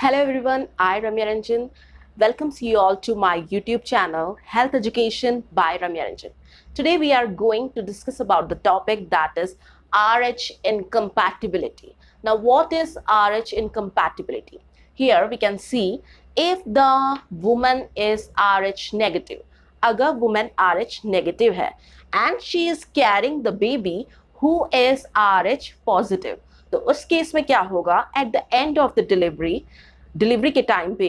Hello everyone, I Ramya Ranjan welcomes you all to my YouTube channel Health Education by Ramya Ranjan. Today we are going to discuss about the topic that is RH incompatibility. Now what is RH incompatibility? Here we can see if the woman is RH negative. अगर woman RH negative है and she is carrying the baby who is RH positive, तो उस case में क्या होगा? At the end of the delivery के time पे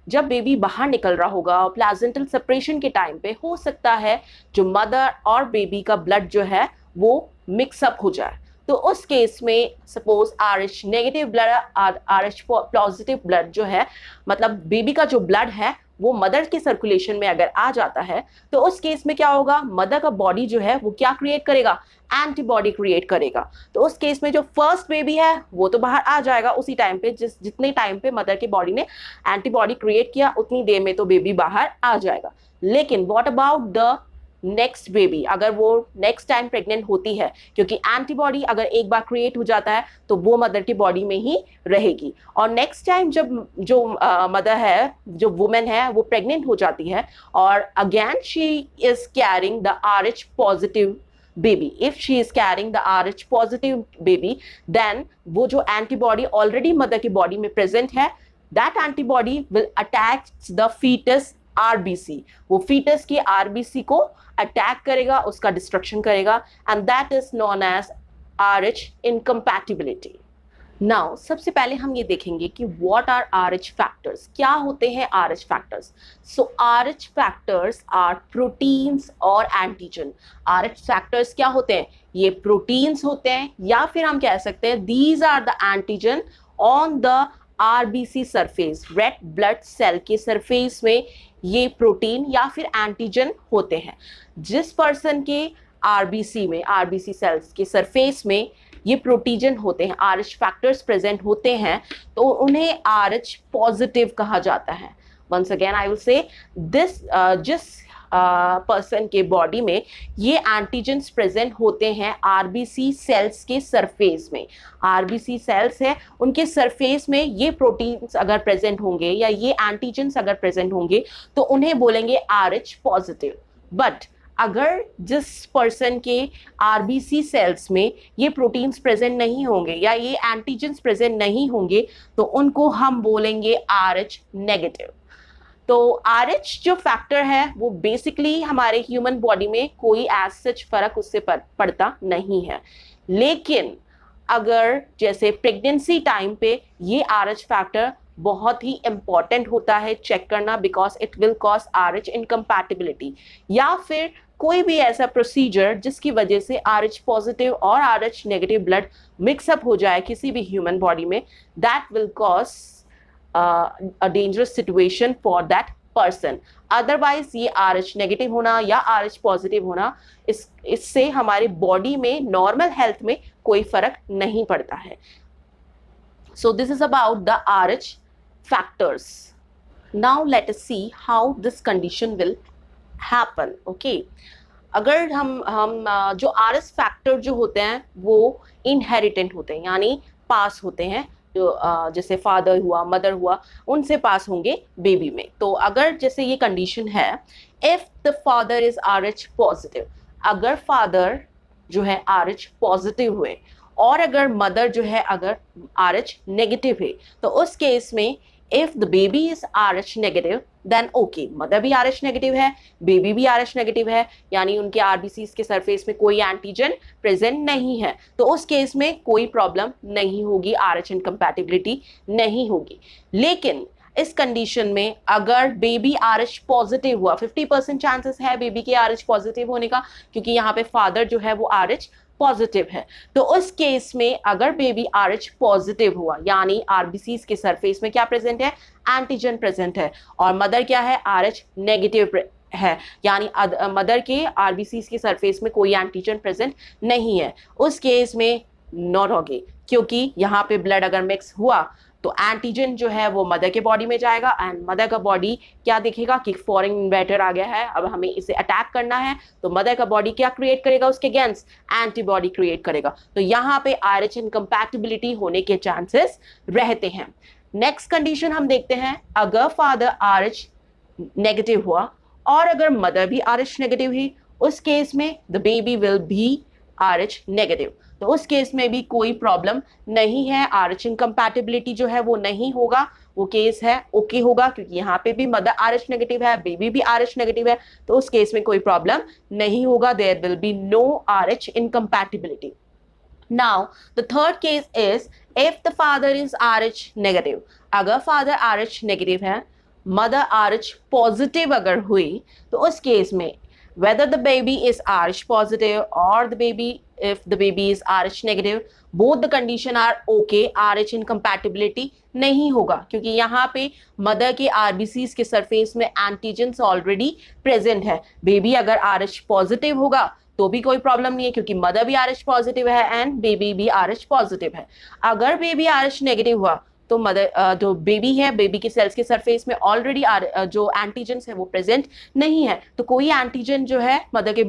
जब बेबी बाहर निकल रहा होगा, प्लाजेंटल सेपरेशन के टाइम पे हो सकता है जो मदर और बेबी का ब्लड जो है वो मिक्सअप हो जाए। तो उस केस में suppose RH negative blood RH positive blood जो है, मतलब बेबी का जो ब्लड है वो मदर के सर्कुलेशन में अगर आ जाता है, तो उस केस में क्या होगा? मदर का बॉडी जो है वो क्या क्रिएट करेगा? एंटीबॉडी क्रिएट करेगा। तो उस केस में जो फर्स्ट बेबी है वो तो बाहर आ जाएगा उसी टाइम पे, जितने टाइम पे मदर के बॉडी ने एंटीबॉडी क्रिएट किया उतनी देर में तो बेबी बाहर आ जाएगा। लेकिन what about the next baby? अगर वो नेक्स्ट टाइम प्रेग्नेंट होती है, क्योंकि एंटीबॉडी अगर एक बार क्रिएट हो जाता है तो वो मदर की बॉडी में ही रहेगी, और नेक्स्ट टाइम जब जो मदर है, जो वुमेन है, वो प्रेग्नेंट हो जाती है और again she is carrying the RH positive baby. If she is carrying the RH positive baby, then वो जो antibody already mother की body में present है, that antibody will attack the fetus RBC. वो fetus की RBC को attack करेगा, उसका destruction करेगा, and that is known as RH incompatibility. Now सबसे पहले हम ये देखेंगे कि व्हाट आर RH फैक्टर्स, क्या होते हैं RH factors. So RH factors are proteins और एंटीजन। RH फैक्टर्स क्या होते हैं? ये प्रोटीन्स होते हैं, या फिर हम कह सकते हैं these are the antigen on the RBC surface, red blood cell के सरफेस में ये प्रोटीन या फिर एंटीजन होते हैं। जिस पर्सन के RBC में, RBC सेल्स के सरफेस में ये प्रोटीजन होते हैं, RH फैक्टर्स प्रेजेंट होते हैं, तो उन्हें RH पॉजिटिव कहा जाता है। Once again I will say this, जिस पर्सन के बॉडी में ये एंटीजन्स प्रेजेंट होते हैं RBC सेल्स के सरफेस में, RBC सेल्स है उनके सरफेस में ये प्रोटीन्स अगर प्रेजेंट होंगे या ये एंटीजन्स अगर प्रेजेंट होंगे तो उन्हें बोलेंगे RH पॉजिटिव। बट अगर जिस पर्सन के RBC सेल्स में ये प्रोटीन्स प्रेजेंट नहीं होंगे या ये एंटीजन्स प्रेजेंट नहीं होंगे तो उनको हम बोलेंगे RH नेगेटिव। तो RH जो फैक्टर है वो बेसिकली हमारे ह्यूमन बॉडी में कोई एज सच फर्क उससे पड़ता नहीं है, लेकिन अगर जैसे प्रेगनेंसी टाइम पे ये RH फैक्टर बहुत ही इंपॉर्टेंट होता है चेक करना, because it will cause RH incompatibility, या फिर कोई भी ऐसा प्रोसीजर जिसकी वजह से RH पॉजिटिव और RH नेगेटिव ब्लड मिक्सअप हो जाए किसी भी ह्यूमन बॉडी में, that will cause a dangerous situation for that person. Otherwise ये RH नेगेटिव होना या RH पॉजिटिव होना, इससे हमारे बॉडी में नॉर्मल हेल्थ में कोई फर्क नहीं पड़ता है। So this is about the RH factors. Now let us see how this condition will happen. Okay. अगर हम जो RH फैक्टर जो होते हैं वो इनहेरिटेंट होते हैं, यानी पास होते हैं, जो जैसे फादर हुआ, मदर हुआ, उनसे पास होंगे बेबी में। तो अगर जैसे ये कंडीशन है, if the father is RH positive, अगर फादर जो है RH पॉजिटिव हुए और अगर मदर जो है अगर RH नेगेटिव है, तो उस केस में if the baby is RH negative then okay, mother भी RH नेगेटिव है, बेबी भी RH नेगेटिव है, यानी उनके RBCs के सरफेस में कोई एंटीजन प्रेजेंट नहीं है, तो उस केस में कोई प्रॉब्लम नहीं होगी, RH इनकम्पैटिबिलिटी नहीं होगी। लेकिन इस कंडीशन में अगर बेबी RH पॉजिटिव हुआ, 50% चांसेस है बेबी के RH पॉजिटिव होने का, क्योंकि यहाँ पे फादर जो है वो RH पॉजिटिव है, तो उस केस में अगर बेबी RH पॉजिटिव हुआ, यानी RBCs के सरफेस में क्या प्रेजेंट है? एंटीजन प्रेजेंट है, और मदर क्या है? RH नेगेटिव है, यानी मदर के RBCs के सरफेस में कोई एंटीजन प्रेजेंट नहीं है, उस केस में नॉट होगी, क्योंकि यहाँ पे ब्लड अगर मिक्स हुआ तो एंटीजन जो है वो मदर के बॉडी में जाएगा, एंड मदर का बॉडी क्या देखेगा कि फॉरेन इन्वेटर आ गया है, अब हमें इसे अटैक करना है, तो मदर का बॉडी क्या क्रिएट करेगा? उसके अगेंस्ट एंटीबॉडी क्रिएट करेगा। तो यहाँ पे RH इनकम्पैटिबिलिटी होने के चांसेस रहते हैं। नेक्स्ट कंडीशन हम देखते हैं, अगर फादर RH नेगेटिव हुआ और अगर मदर भी RH नेगेटिव ही, उस केस में the baby will be RH negative. तो उस केस में भी कोई प्रॉब्लम नहीं है, RH इनकम्पैटिबिलिटी जो है वो नहीं होगा, वो केस है ओके होगा, क्योंकि यहाँ पे भी मदर RH नेगेटिव है, बेबी भी RH नेगेटिव है, तो उस केस में कोई प्रॉब्लम नहीं होगा, there will be no RH incompatibility. Now, the third case is if the father is RH negative. अगर father RH negative है, mother RH positive अगर हुई, तो उस केस में whether the baby is RH positive or the baby if the baby is RH negative, both the condition are okay, RH incompatibility नहीं होगा, क्योंकि यहाँ पे मदर के RBCs के सरफेस में एंटीजेंस ऑलरेडी प्रेजेंट है। बेबी अगर RH पॉजिटिव होगा तो भी कोई प्रॉब्लम नहीं है, क्योंकि मदर भी RH पॉजिटिव है एंड बेबी भी RH पॉजिटिव है। अगर बेबी RH नेगेटिव हुआ तो मदर जो बेबी है, बेबी के सेल्स के सरफेस में ऑलरेडी जो एंटीजेंस है वो प्रेजेंट नहीं है, तो कोई एंटीजन जो है मदर के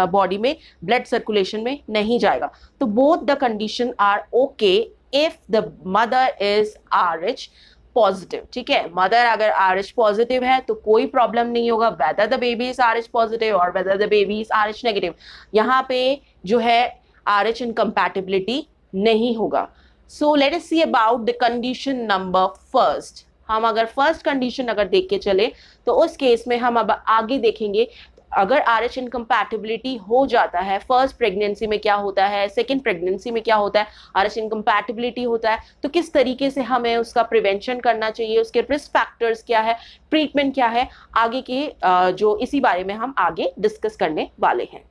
बॉडी में ब्लड सर्कुलेशन में नहीं जाएगा। तो both the condition are okay if the mother is RH positive. ठीक है, मदर अगर RH पॉजिटिव है तो कोई प्रॉब्लम नहीं होगा, whether the baby is RH positive और whether the baby is RH negative. यहाँ पे जो है RH इनकम्पैटिबिलिटी नहीं होगा। So let us see about the condition number first. हम अगर फर्स्ट कंडीशन अगर देख के चले तो उस केस में हम अब आगे देखेंगे, अगर RH इनकम्पैटिबिलिटी हो जाता है, फर्स्ट प्रेगनेंसी में क्या होता है, सेकंड प्रेगनेंसी में क्या होता है, RH इनकम्पैटिबिलिटी होता है, तो किस तरीके से हमें उसका प्रिवेंशन करना चाहिए, उसके रिस्क फैक्टर्स क्या है, ट्रीटमेंट क्या है, आगे के जो इसी बारे में हम आगे डिस्कस करने वाले हैं।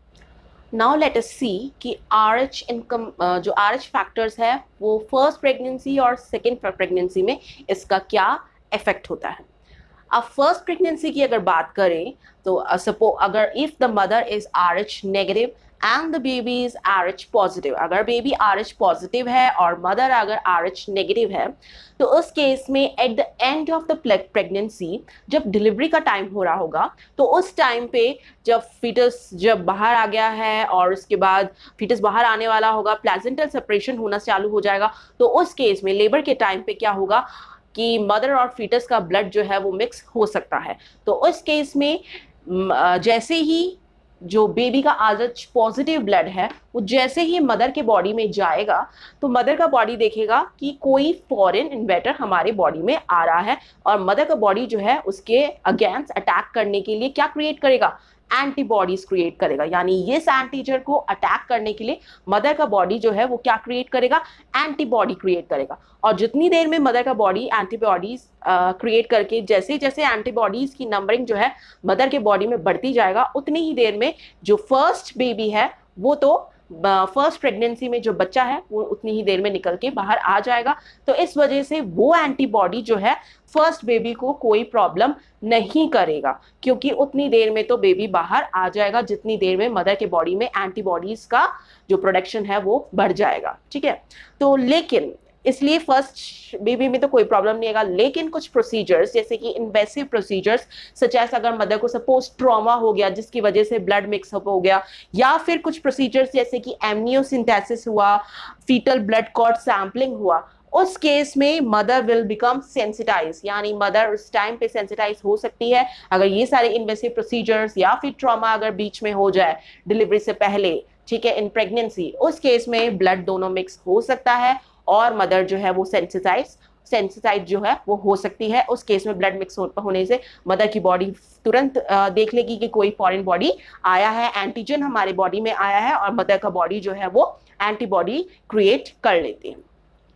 नाउ लेट अस सी कि जो RH फैक्टर्स है वो फर्स्ट प्रेगनेंसी और सेकेंड प्रेगनेंसी में इसका क्या इफेक्ट होता है। अब फर्स्ट प्रेगनेंसी की अगर बात करें तो अगर if the mother is RH negative and the baby is RH positive, अगर बेबी RH पॉजिटिव है और मदर अगर RH नेगेटिव है, तो उस केस में at the end of the pregnancy जब डिलीवरी का टाइम हो रहा होगा, तो उस टाइम पे जब फीटस जब बाहर आ गया है और उसके बाद फीटस बाहर आने वाला होगा, प्लेजेंटल सेपरेशन होना चालू हो जाएगा, तो उस केस में लेबर के टाइम पे क्या होगा कि मदर और फीटस का ब्लड जो है वो मिक्स हो सकता है। तो उस केस में जैसे ही जो बेबी का RH पॉजिटिव ब्लड है वो जैसे ही मदर के बॉडी में जाएगा, तो मदर का बॉडी देखेगा कि कोई फॉरेन इन्वेटर हमारे बॉडी में आ रहा है, और मदर का बॉडी जो है उसके अगेंस्ट अटैक करने के लिए क्या क्रिएट करेगा, एंटीबॉडीज क्रिएट करेगा। यानी इस एंटीजन को अटैक करने के लिए मदर का बॉडी जो है वो क्या क्रिएट करेगा, एंटीबॉडी क्रिएट करेगा। और जितनी देर में मदर का बॉडी एंटीबॉडीज क्रिएट करके जैसे जैसे एंटीबॉडीज की नंबरिंग जो है मदर के बॉडी में बढ़ती जाएगा, उतनी ही देर में जो फर्स्ट बेबी है वो तो फर्स्ट प्रेगनेंसी में जो बच्चा है वो उतनी ही देर में निकल के बाहर आ जाएगा। तो इस वजह से वो एंटीबॉडी जो है फर्स्ट बेबी को कोई प्रॉब्लम नहीं करेगा, क्योंकि उतनी देर में तो बेबी बाहर आ जाएगा जितनी देर में मदर के बॉडी में एंटीबॉडीज का जो प्रोडक्शन है वो बढ़ जाएगा। ठीक है, तो लेकिन इसलिए फर्स्ट बेबी में तो कोई प्रॉब्लम नहीं आएगा, लेकिन कुछ प्रोसीजर्स जैसे कि इन्वेसिव प्रोसीजर्स सच एज अगर मदर को सपोज ट्रॉमा हो गया जिसकी वजह से ब्लड मिक्सअप हो गया, या फिर कुछ प्रोसीजर्स जैसे कि एमनियोसिंथेसिस हुआ, फीटल ब्लड कॉर्ड सैम्पलिंग हुआ, उस केस में मदर विल बिकम सेंसिटाइज, यानी मदर उस टाइम पे सेंसिटाइज हो सकती है। अगर ये सारे इन्वेसिव प्रोसीजर्स या फिर ट्रॉमा अगर बीच में हो जाए डिलीवरी से पहले, ठीक है, इन प्रेगनेंसी, उस केस में ब्लड दोनों मिक्स हो सकता है और मदर जो है वो सेंसिटाइज जो है वो हो सकती है। उस केस में ब्लड मिक्स होने से मदर की बॉडी तुरंत देख लेगी कि कोई फॉरेन बॉडी आया है, एंटीजन हमारे बॉडी में आया है, और मदर का बॉडी जो है वो एंटीबॉडी क्रिएट कर लेती है।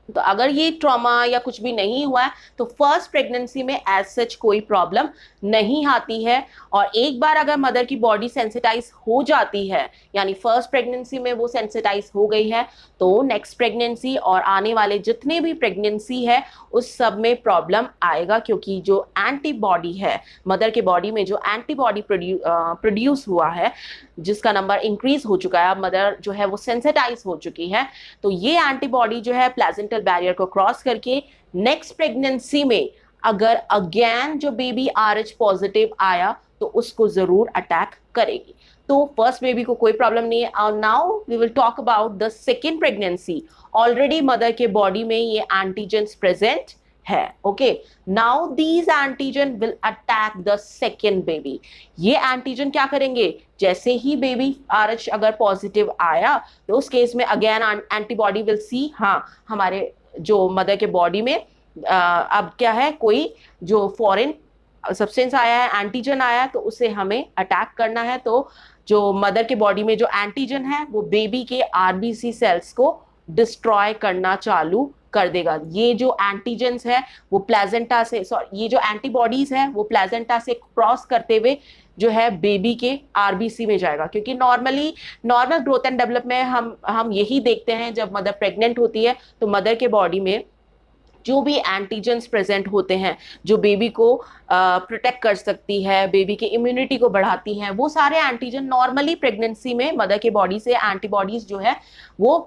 तो अगर ये ट्रॉमा या कुछ भी नहीं हुआ है तो फर्स्ट प्रेगनेंसी में एज सच कोई प्रॉब्लम नहीं आती है। और एक बार अगर मदर की बॉडी सेंसिटाइज हो जाती है, यानी फर्स्ट प्रेगनेंसी में वो सेंसिटाइज हो गई है, तो नेक्स्ट प्रेगनेंसी और आने वाले जितने भी प्रेगनेंसी है उस सब में प्रॉब्लम आएगा, क्योंकि जो एंटीबॉडी है मदर के बॉडी में, जो एंटीबॉडी प्रोड्यूस हुआ है जिसका नंबर इंक्रीज हो चुका है, अब मदर जो है वो सेंसिटाइज हो चुकी है, तो ये एंटीबॉडी जो है प्लेजेंटल बैरियर को क्रॉस करके नेक्स्ट प्रेगनेंसी में अगर अगेन जो बेबी RH पॉजिटिव आया तो उसको जरूर अटैक करेगी। तो फर्स्ट बेबी को कोई प्रॉब्लम नहीं है। और now we will talk about the second pregnancy. Already mother के बॉडी में ये एंटीजेंस प्रेजेंट है। Okay, now these antigen will attack the second baby. ये एंटीजन क्या करेंगे, जैसे ही बेबी RH अगर पॉजिटिव आया तो उस केस में अगेन एंटीबॉडी विल सी, हाँ हमारे जो मदर के बॉडी में अब क्या है, कोई जो फॉरेन सब्सटेंस आया है, एंटीजन आया है, तो उसे हमें अटैक करना है। तो जो मदर के बॉडी में जो एंटीजन है वो बेबी के RBC सेल्स को डिस्ट्रॉय करना चालू कर देगा। ये जो एंटीजेंस है वो प्लेजेंटा से, सॉरी ये जो एंटीबॉडीज है वो प्लेजेंटा से क्रॉस करते हुए जो है बेबी के RBC में जाएगा। क्योंकि नॉर्मल ग्रोथ एंड डेवलपमेंट हम यही देखते हैं, जब मदर प्रेग्नेंट होती है तो मदर के बॉडी में जो भी एंटीजेंस प्रेजेंट होते हैं, जो बेबी को प्रोटेक्ट कर सकती है, बेबी की इम्यूनिटी को बढ़ाती हैं, वो सारे एंटीजन नॉर्मली प्रेगनेंसी में मदर के बॉडी से एंटीबॉडीज जो है वो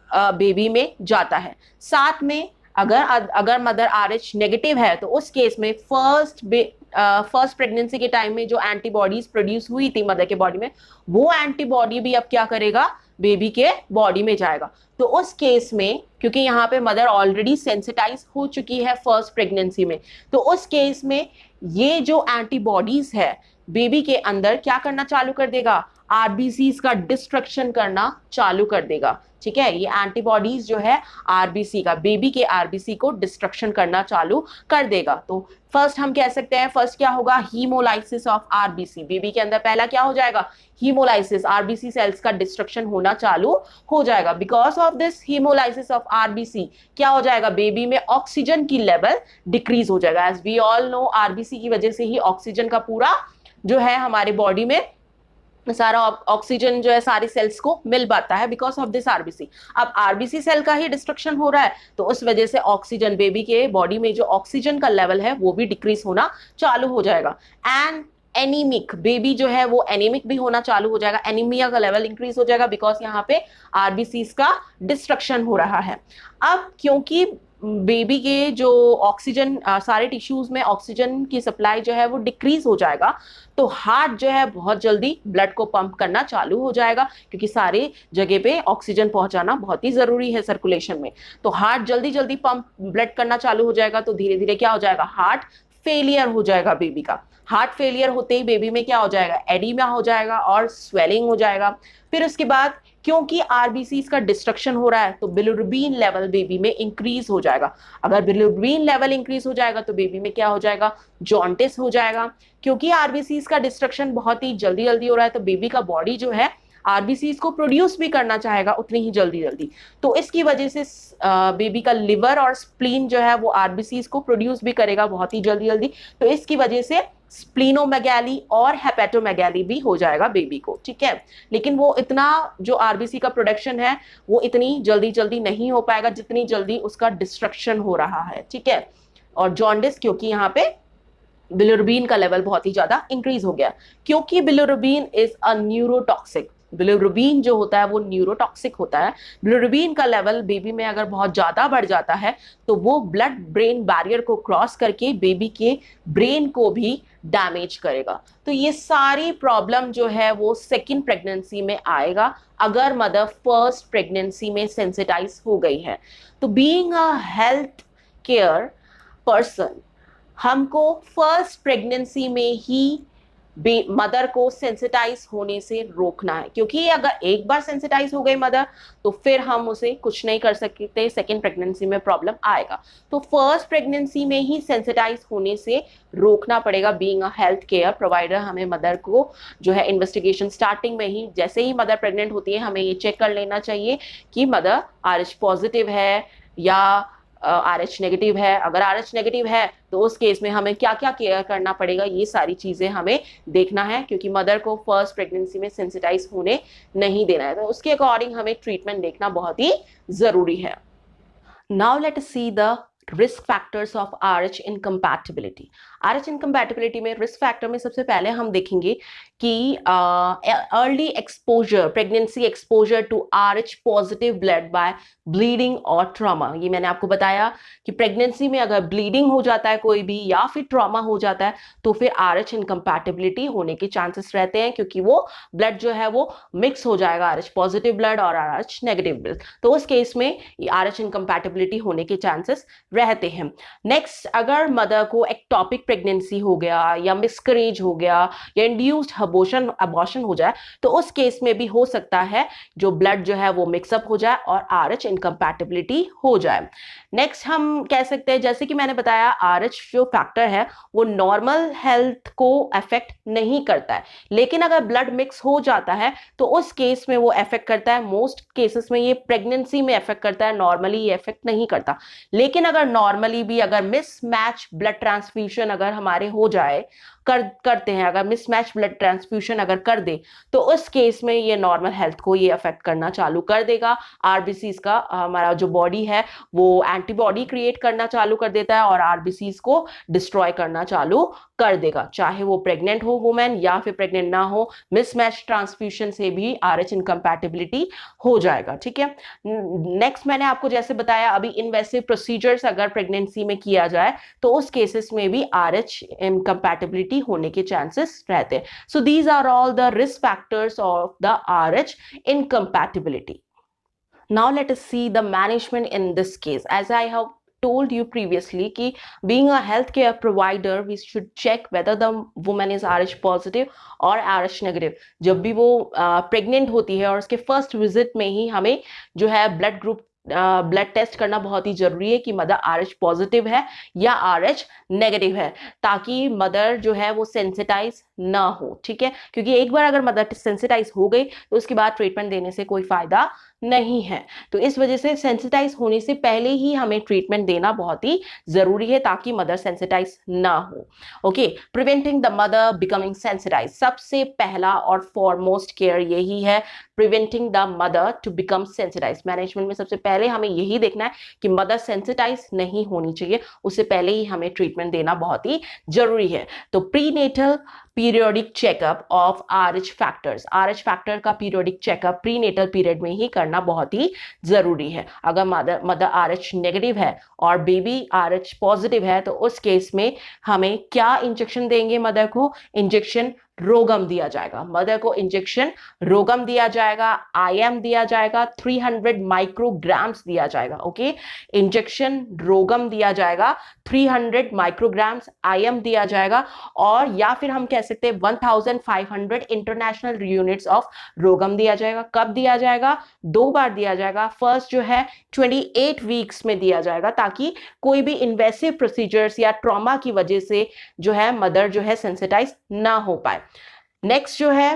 बेबी में जाता है। साथ में अगर मदर RH नेगेटिव है तो उस केस में फर्स्ट प्रेगनेंसी के टाइम में जो एंटीबॉडीज प्रोड्यूस हुई थी मदर के बॉडी में, वो एंटीबॉडी भी अब क्या करेगा, बेबी के बॉडी में जाएगा। तो उस केस में क्योंकि यहाँ पे मदर ऑलरेडी सेंसिटाइज हो चुकी है फर्स्ट प्रेगनेंसी में, तो उस केस में ये जो एंटीबॉडीज है बेबी के अंदर क्या करना चालू कर देगा, RBCs का डिस्ट्रक्शन करना चालू कर देगा। ठीक है, ये एंटीबॉडीज जो है RBC का, बेबी के RBC को डिस्ट्रक्शन करना चालू कर देगा। तो फर्स्ट हम कह सकते हैं, फर्स्ट क्या होगा, हीमोलाइसिस ऑफ RBC। बेबी के अंदर पहला क्या हो जाएगा, हीमोलाइसिस, RBC सेल्स का डिस्ट्रक्शन होना चालू हो जाएगा। Because of this haemolysis of RBC क्या हो जाएगा, बेबी में ऑक्सीजन की लेवल डिक्रीज हो जाएगा। As we all know, RBC की वजह से ही ऑक्सीजन का पूरा जो है हमारे बॉडी में सारा ऑक्सीजन जो है सारी सेल्स को मिल पाता है, बिकॉज ऑफ दिस RBC। अब RBC सेल का ही डिस्ट्रक्शन हो रहा है तो उस वजह से ऑक्सीजन, बेबी के बॉडी में जो ऑक्सीजन का लेवल है वो भी डिक्रीज होना चालू हो जाएगा। एंड एनीमिक, बेबी जो है वो एनीमिक भी होना चालू हो जाएगा, एनीमिया का लेवल इंक्रीज हो जाएगा, बिकॉज यहाँ पे RBCs का डिस्ट्रक्शन हो रहा है। अब क्योंकि बेबी के जो ऑक्सीजन, सारे टिश्यूज में ऑक्सीजन की सप्लाई जो है वो डिक्रीज हो जाएगा, तो हार्ट जो है बहुत जल्दी ब्लड को पंप करना चालू हो जाएगा, क्योंकि सारे जगह पे ऑक्सीजन पहुंचाना बहुत ही जरूरी है सर्कुलेशन में। तो हार्ट जल्दी जल्दी पंप ब्लड करना चालू हो जाएगा, तो धीरे धीरे क्या हो जाएगा, हार्ट फेलियर हो जाएगा बेबी का। हार्ट फेलियर होते ही बेबी में क्या हो जाएगा, एडीमा हो जाएगा और स्वेलिंग हो जाएगा। फिर उसके बाद क्योंकि RBCs का डिस्ट्रक्शन हो रहा है तो बिलिरुबिन लेवल बेबी में इंक्रीज हो जाएगा। अगर बिलिरुबिन लेवल इंक्रीज हो जाएगा तो बेबी में क्या हो जाएगा, जॉन्टिस हो जाएगा। क्योंकि RBCs का डिस्ट्रक्शन बहुत ही जल्दी जल्दी हो रहा है तो बेबी का बॉडी जो है RBCs को प्रोड्यूस भी करना चाहेगा उतनी ही जल्दी जल्दी। तो इसकी वजह से बेबी का लिवर और स्प्लीन जो है वो RBCs को प्रोड्यूस भी करेगा बहुत ही जल्दी जल्दी। तो इसकी वजह से स्प्लीनोमेगैली और हेपेटोमेगैली भी हो जाएगा बेबी को। ठीक है, लेकिन वो इतना जो RBC का प्रोडक्शन है वो इतनी जल्दी जल्दी नहीं हो पाएगा जितनी जल्दी उसका डिस्ट्रक्शन हो रहा है। ठीक है, और जॉन्डिस क्योंकि यहाँ पे बिलिरुबिन का लेवल बहुत ही ज्यादा इंक्रीज हो गया, क्योंकि bilirubin is a neurotoxic. Bilirubin जो होता है वो न्यूरोटॉक्सिक होता है। बिलिरुबिन का लेवल बेबी में अगर बहुत ज्यादा बढ़ जाता है तो वो ब्लड ब्रेन बैरियर को क्रॉस करके बेबी के ब्रेन को भी डैमेज करेगा। तो ये सारी प्रॉब्लम जो है वो सेकेंड प्रेगनेंसी में आएगा अगर मदर फर्स्ट प्रेगनेंसी में सेंसिटाइज हो गई है। तो being a health care person, हमको फर्स्ट प्रेगनेंसी में ही मदर को सेंसिटाइज होने से रोकना है, क्योंकि अगर एक बार सेंसिटाइज हो गई मदर तो फिर हम उसे कुछ नहीं कर सकते, सेकेंड प्रेगनेंसी में प्रॉब्लम आएगा। तो फर्स्ट प्रेगनेंसी में ही सेंसिटाइज होने से रोकना पड़ेगा। Being a health care provider, हमें मदर को जो है इन्वेस्टिगेशन स्टार्टिंग में ही, जैसे ही मदर प्रेग्नेंट होती है, हमें ये चेक कर लेना चाहिए कि मदर RH पॉजिटिव है या RH नेगेटिव है। अगर RH नेगेटिव है तो उस केस में हमें क्या क्या केयर करना पड़ेगा, ये सारी चीजें हमें देखना है, क्योंकि मदर को फर्स्ट प्रेगनेंसी में सेंसिटाइज होने नहीं देना है। तो उसके अकॉर्डिंग हमें ट्रीटमेंट देखना बहुत ही जरूरी है। Now let us see the risk factors of RH incompatibility। RH इनकम्पैटिबिलिटी में रिस्क फैक्टर में सबसे पहले हम देखेंगे कि early exposure, pregnancy exposure to RH positive blood by bleeding और ट्रॉमा। ये मैंने आपको बताया कि प्रेगनेंसी में अगर ब्लीडिंग हो जाता है कोई भी या फिर ट्रॉमा हो जाता है तो फिर RH इनकम्पैटिबिलिटी होने के चांसेस रहते हैं, क्योंकि वो ब्लड जो है वो मिक्स हो जाएगा, RH पॉजिटिव ब्लड और RH नेगेटिव ब्लड। तो उस केस में RH इनकम्पैटिबिलिटी होने के चांसेस रहते हैं। नेक्स्ट, अगर मदर को एक्टॉपिक प्रेगनेंसी हो गया या मिसकरेज हो गया या इंड्यूस्ड अबॉर्शन हो जाए तो उस केस में भी हो सकता है जो ब्लड जो है वो मिक्सअप हो जाए और RH इनकम्पैटिबिलिटी हो जाए। नेक्स्ट हम कह सकते हैं, जैसे कि मैंने बताया, RH जो फैक्टर है वो नॉर्मल हेल्थ को अफेक्ट नहीं करता है, लेकिन अगर ब्लड मिक्स हो जाता है तो उस केस में वो अफेक्ट करता है। मोस्ट केसेस में ये प्रेगनेंसी में अफेक्ट करता है, नॉर्मली ये अफेक्ट नहीं करता। लेकिन अगर नॉर्मली भी अगर मिसमैच ब्लड ट्रांसफ्यूजन अगर हमारे हो जाए, करते हैं, अगर मिसमैच ब्लड ट्रांसफ्यूजन अगर कर दे तो उस केस में ये नॉर्मल हेल्थ को ये अफेक्ट करना चालू कर देगा। आरबीसीज का हमारा जो बॉडी है वो एंटीबॉडी क्रिएट करना चालू कर देता है और आरबीसीज को डिस्ट्रॉय करना चालू कर देगा, चाहे वो प्रेग्नेंट हो वुमेन या फिर प्रेग्नेंट ना हो। मिसमैच ट्रांसफ्यूजन से भी RH इनकम्पैटिबिलिटी हो जाएगा। ठीक है, नेक्स्ट मैंने आपको जैसे बताया अभी, इन्वेसिव प्रोसीजर्स अगर प्रेगनेंसी में किया जाए तो उस केसेस में भी RH इनकम्पैटिबिलिटी होने के चांसेस रहते हैं। So these are all the risk factors of the RH incompatibility. Now let us see the management in this case. As I have told you previously कि being a healthcare provider we should check whether the woman is RH positive और RH negative। जब भी वो pregnant होती है और उसके first visit में ही हमें जो है ब्लड टेस्ट करना बहुत ही जरूरी है कि मदर RH पॉजिटिव है या RH नेगेटिव है, ताकि मदर जो है वो सेंसिटाइज ना हो। ठीक है, क्योंकि एक बार अगर मदर सेंसिटाइज हो गई तो उसके बाद ट्रीटमेंट देने से कोई फायदा नहीं है। तो इस वजह से सेंसिटाइज होने से पहले ही हमें ट्रीटमेंट देना बहुत ही जरूरी है ताकि मदर सेंसिटाइज ना हो। Okay, preventing the mother becoming sensitise, सबसे पहला और फॉरमोस्ट केयर यही है, preventing the mother to become sensitise. Management में सबसे पहले हमें यही देखना है कि मदर सेंसिटाइज नहीं होनी चाहिए, उससे पहले ही हमें ट्रीटमेंट देना बहुत ही जरूरी है। तो prenatal periodic checkup of RH factors, RH factor का पीरियोडिक चेकअप प्रीनेटल पीरियड में ही करना बहुत ही जरूरी है। अगर मदर RH नेगेटिव है और बेबी RH पॉजिटिव है तो उस केस में हमें क्या इंजेक्शन देंगे, मदर को इंजेक्शन रोगम दिया जाएगा, मदर को इंजेक्शन रोगम दिया जाएगा, IM दिया जाएगा, 300 माइक्रोग्राम्स दिया जाएगा। ओके, इंजेक्शन रोगम दिया जाएगा, 300 माइक्रोग्राम्स IM दिया जाएगा, और या फिर हम कह सकते हैं 1500 इंटरनेशनल यूनिट्स ऑफ रोगम दिया जाएगा। कब दिया जाएगा? 2 बार दिया जाएगा। फर्स्ट जो है 28 वीक्स में दिया जाएगा, ताकि कोई भी इन्वेसिव प्रोसीजर्स या ट्रॉमा की वजह से जो है मदर जो है सेंसिटाइज ना हो पाए। नेक्स्ट जो है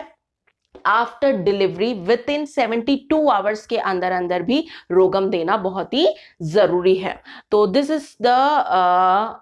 after delivery with in 72 hours के अंदर अंदर भी रोगम देना बहुत ही जरूरी है। तो this is the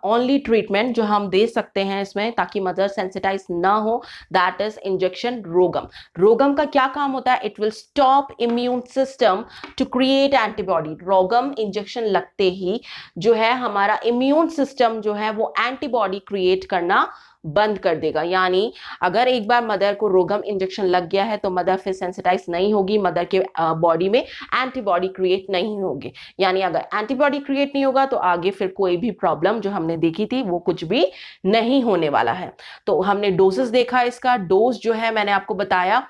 only treatment जो हम दे सकते हैं इसमें ताकि मदर सेंसिटाइज ना हो, that is injection Rhogam. Rhogam का क्या काम होता है? It will stop immune system to create antibody. Rhogam injection लगते ही जो है हमारा इम्यून सिस्टम जो है वो एंटीबॉडी क्रिएट करना बंद कर देगा। यानी अगर एक बार मदर को रोगम इंजेक्शन लग गया है तो मदर फिर सेंसिटाइज नहीं होगी, मदर के बॉडी में एंटीबॉडी क्रिएट नहीं होगी। यानी अगर एंटीबॉडी क्रिएट नहीं होगा तो आगे फिर कोई भी प्रॉब्लम जो हमने देखी थी वो कुछ भी नहीं होने वाला है। तो हमने डोसेस देखा, इसका डोज जो है मैंने आपको बताया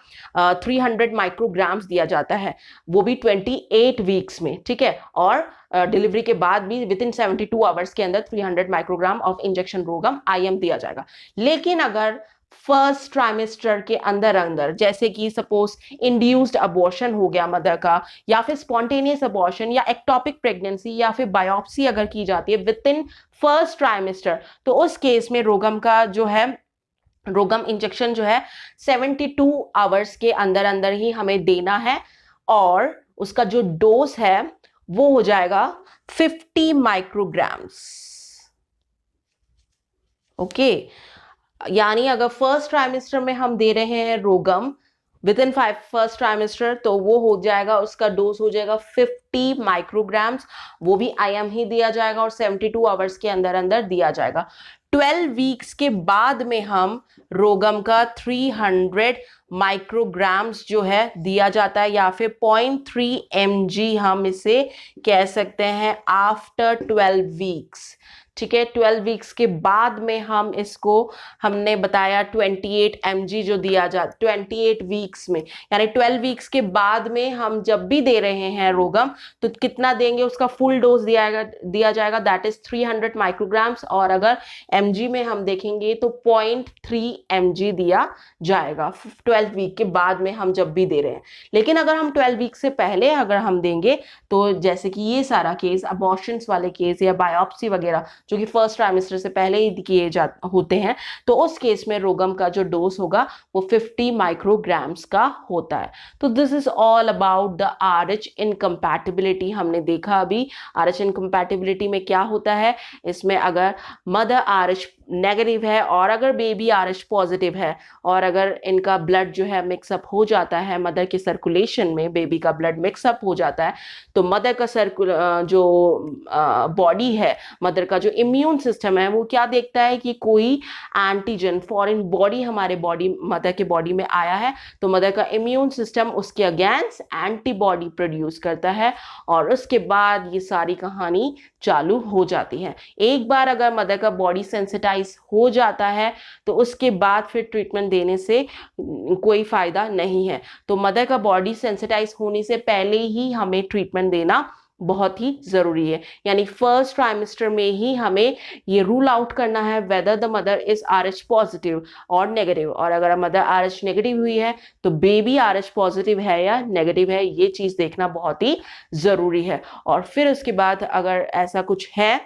300 माइक्रोग्राम्स दिया जाता है, वो भी 28 वीक्स में। ठीक है, और डिलीवरी के बाद भी विद इन 72 आवर्स के अंदर 300 माइक्रोग्राम ऑफ इंजेक्शन रोगम IM दिया जाएगा। लेकिन अगर फर्स्ट ट्राइमेस्टर के अंदर अंदर जैसे कि सपोज इंड्यूस्ड अबॉर्शन हो गया मदर का, या फिर स्पॉन्टेनियस अबॉर्शन या एक्टॉपिक प्रेगनेंसी या फिर बायोप्सी अगर की जाती है विद इन फर्स्ट ट्राइमेस्टर, तो उस केस में रोगम का जो है रोगम इंजेक्शन जो है 72 आवर्स के अंदर अंदर ही हमें देना है, और उसका जो डोज है वो हो जाएगा 50 माइक्रोग्राम्स। ओके, यानी अगर फर्स्ट ट्राइमेस्टर में हम दे रहे हैं रोगम विद इन फर्स्ट ट्राइमेस्टर, तो वो हो जाएगा, उसका डोज हो जाएगा 50 माइक्रोग्राम्स, वो भी IM ही दिया जाएगा और 72 आवर्स के अंदर अंदर दिया जाएगा। 12 वीक्स के बाद में हम रोगम का 300 माइक्रोग्राम्स जो है दिया जाता है, या फिर 0.3 mg हम इसे कह सकते हैं आफ्टर 12 वीक्स। ठीक है, 12 वीक्स के बाद में हम इसको, हमने बताया 28 mg जो दिया जाता 28 वीक्स में, यानी 12 वीक्स के बाद में हम जब भी दे रहे हैं रोगम तो कितना देंगे, उसका फुल डोज दिया जाएगा, दैट इज 300 माइक्रोग्राम्स। और अगर mg में हम देखेंगे तो 0.3 mg दिया जाएगा 12 वीक के बाद में हम जब भी दे रहे हैं। लेकिन अगर हम 12 वीक से पहले अगर हम देंगे, तो जैसे कि ये सारा केस अबॉर्शंस वाले केस या बायोप्सी वगैरह जो कि फर्स्ट ट्राइमेस्टर से पहले ही किए होते हैं, तो उस केस में रोगम का जो डोज होगा वो 50 माइक्रोग्राम्स का होता है। तो this is all about the RH incompatibility. हमने देखा अभी RH इनकम्पैटिबिलिटी में क्या होता है, इसमें अगर मदर RH नेगेटिव है और अगर बेबी RH पॉजिटिव है, और अगर इनका ब्लड जो है मिक्सअप हो जाता है, मदर के सर्कुलेशन में बेबी का ब्लड मिक्सअप हो जाता है, तो मदर का जो बॉडी है, मदर का जो इम्यून सिस्टम है, वो क्या देखता है कि कोई एंटीजन फॉरेन बॉडी हमारे बॉडी मदर के बॉडी में आया है, तो मदर का इम्यून सिस्टम उसके अगेंस्ट एंटीबॉडी प्रोड्यूस करता है, और उसके बाद ये सारी कहानी चालू हो जाती है। एक बार अगर मदर का बॉडी सेंसिटाइज हो जाता है तो उसके बाद फिर ट्रीटमेंट देने से कोई फायदा नहीं है। तो मदर का बॉडी सेंसिटाइज होने से पहले ही हमें ट्रीटमेंट देना बहुत ही जरूरी है, यानी फर्स्ट ट्राइमेस्टर में ही हमें ये रूल आउट करना है whether the mother is RH positive और नेगेटिव, और अगर मदर RH नेगेटिव हुई है तो बेबी RH पॉजिटिव है या नेगेटिव है, ये चीज देखना बहुत ही जरूरी है। और फिर उसके बाद अगर ऐसा कुछ है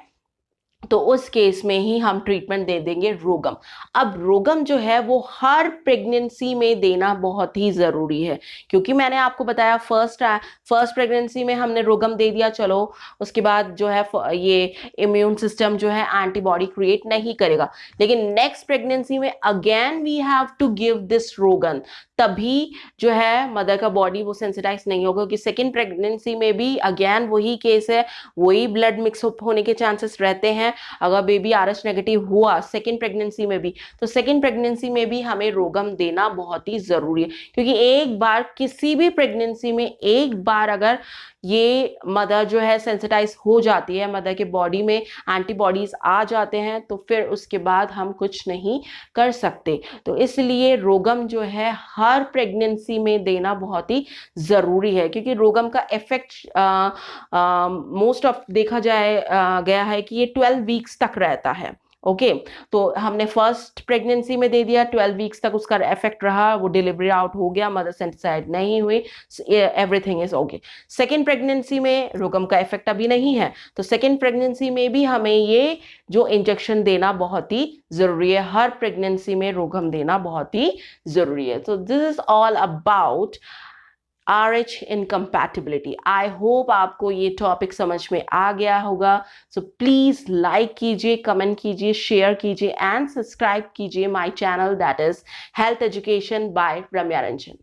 तो उस केस में ही हम ट्रीटमेंट दे देंगे रोगम। अब रोगम जो है वो हर प्रेगनेंसी में देना बहुत ही जरूरी है, क्योंकि मैंने आपको बताया फर्स्ट प्रेगनेंसी में हमने रोगम दे दिया, चलो उसके बाद जो है ये इम्यून सिस्टम जो है एंटीबॉडी क्रिएट नहीं करेगा, लेकिन नेक्स्ट प्रेगनेंसी में again we have to give this Rhogam, तभी जो है मदर का बॉडी वो सेंसिटाइज नहीं होगा, क्योंकि सेकेंड प्रेगनेंसी में भी अगेन वही केस है, वही ब्लड मिक्सअप होने के चांसेस रहते हैं। अगर बेबी RH नेगेटिव हुआ सेकेंड प्रेगनेंसी में भी, तो सेकेंड प्रेगनेंसी में भी हमें रोगम देना बहुत ही जरूरी है, क्योंकि एक बार किसी भी प्रेगनेंसी में एक बार अगर ये मदर जो है सेंसिटाइज हो जाती है, मदर के बॉडी में एंटीबॉडीज आ जाते हैं, तो फिर उसके बाद हम कुछ नहीं कर सकते। तो इसलिए रोगम जो है हर प्रेगनेंसी में देना बहुत ही जरूरी है, क्योंकि रोगम का इफेक्ट मोस्ट ऑफ देखा गया है कि ये 12 वीक्स तक रहता है। ओके तो हमने फर्स्ट प्रेगनेंसी में दे दिया, 12 वीक्स तक उसका इफेक्ट रहा, वो डिलीवरी आउट हो गया, मदर सेंसिटाइज नहीं हुई, everything is okay. Second pregnancy में रोगम का इफेक्ट अभी नहीं है, तो सेकेंड प्रेगनेंसी में भी हमें ये जो इंजेक्शन देना बहुत ही जरूरी है, हर प्रेगनेंसी में रोगम देना बहुत ही जरूरी है। तो this is all about RH incompatibility. I hope आपको ये टॉपिक समझ में आ गया होगा। सो प्लीज लाइक कीजिए, कमेंट कीजिए, शेयर कीजिए एंड सब्सक्राइब कीजिए my channel that is health education by Ramya Ranjan.